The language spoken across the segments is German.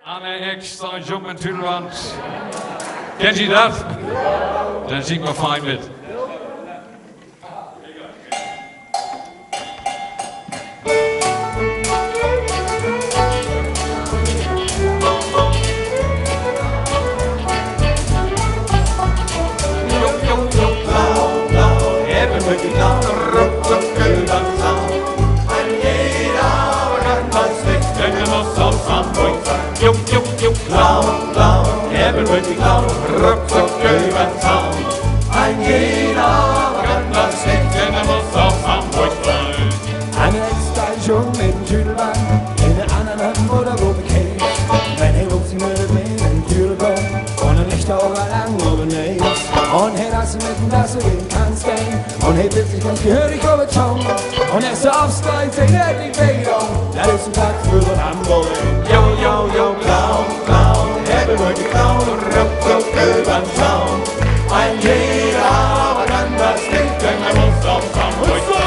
Anne extra jungen Tüdelwand. Kennt ihr das? Dann singt mal fein mit. Wirklich laut, ruckzuck übern Zaun. Ein jeder kann das nicht, denn er muss aus Hamburg sein. Eine Extra-Jung in Tüdelwand, in der anderen Hand wurde wo bekämt. Wenn er wuchs sie mit in Tüdelwand, und ein Lichter auch lang oben ist. Und er das mitten, dass du gehen kannst, gehen. Und er wird sich ganz gehörig über Ton. Und er ist so aufs Kleid, sehen er die Begegnung. Das ist ein Tag für so ein Hamburger. Yo, yo, yo, Clown, Clown, er will wirklich Clown, ruckzuck übern Zaun. Ein jeder aber kann das nicht, denn er muss aus Hamburg sein.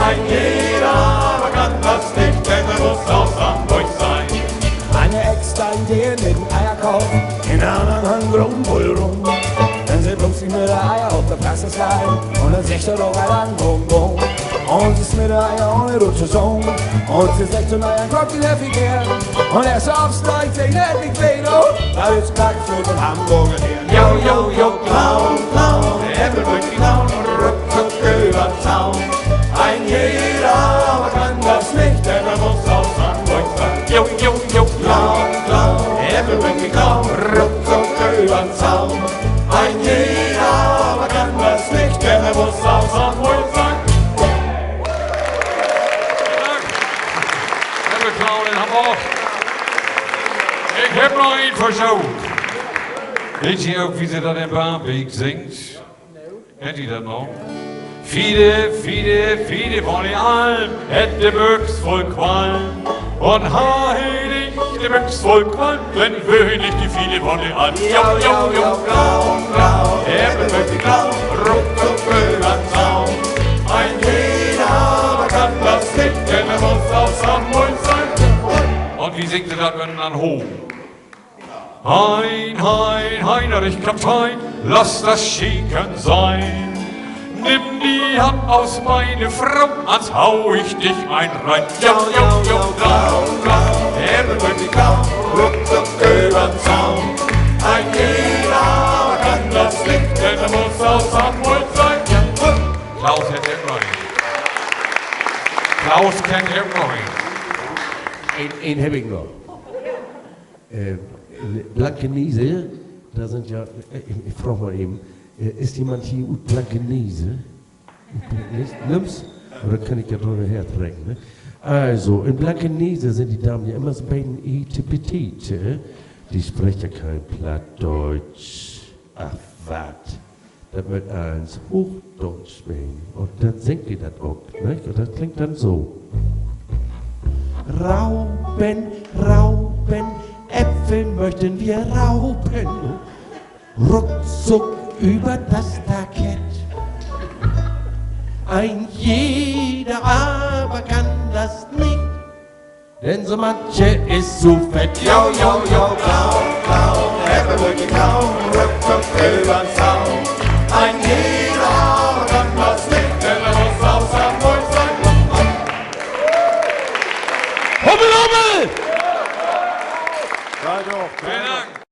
Ein jeder aber kann das nicht, denn er muss aus Hamburg sein. Eine Extra-Idee mit dem Eierkorb, in der anderen Hand rum, wohl rum. Dann sind plötzlich mit der Eier auf der Praxislein und dann sagt er doch ein Bum Bum. Und sie ist mit der Eier ohne Rutsche Song. Und sie sagt so Eier, kommt die Leffi gern. Und er ist aufs Kleid, sagt nicht Vedo. Da ist Kack für den Hamburger her. Yo, yo, yo, Clown, Clown, er will wirklich Clown, ruckzuck übern Zaun. Ein jeder aber kann das nicht, denn er muss aus Hamburg sein. Yo, yo, yo, Clown, Clown, er will wirklich Clown, ruckzuck übern Zaun. Ein jeder aber kann das nicht, denn er muss aus Hamburg sein. Hebben Clown in Hamburg. Ik heb nog één verzoek. Weet je ook wie ze dat in Baanbeek zingt? Kent u dat nog? Fide, fide, fide von die Alm, hätt de Büchs voll Qualm. Und heilig de Büchs voll Qualm, wenn König die Fide von die Alm. Yo, yo, yo, Clown, Clown, er will wirklich Clown, ruckzuck übern Zaun. Ein jeder aber kann das nicht, denn er muss aus Hamburg sein. Und wie singt sie das wenn dann hoch? Hein, hein, Heinrich Kaptein, lass das Schicken sein. Nimm die Hand aus meine Frau, ans hau ich dich ein rein. Yo, yo, yo, Clown, Clown, er will wirklich Clown, ruckzuck übern Zaun. Ein jeder aber kann das nicht, denn er muss aus Hamburg sein. Klaus kennt Emmerich. Klaus kennt Emmerich. Eén heb ik nog. Blankenese, da sind ja, ich frage mal eben, ist jemand hier ut Blankenese? Nicht? Nimm's? Oder kann ich ja drüber hertrinken? Ne? Also, in Blankenese sind die Damen ja immer so bei den Etipetite. Die sprechen ja kein Plattdeutsch. Ach, wat? Das wird eins Hochdeutsch spielen. Und dann singt die das auch. Nicht? Und das klingt dann so. Rauben, Rauben, Äpfel möchten wir rauben. Ruckzuck über das Parkett. Ein jeder aber kann das nicht, denn so manche ist zu fett. Yo, yo, yo, Clown, Clown, er will wirklich Clown, ruckzuck übern Zaun. Ein jeder aber kann das nicht, denn er muss aus Hamburg sein. Hummel, Hummel! Vielen Dank.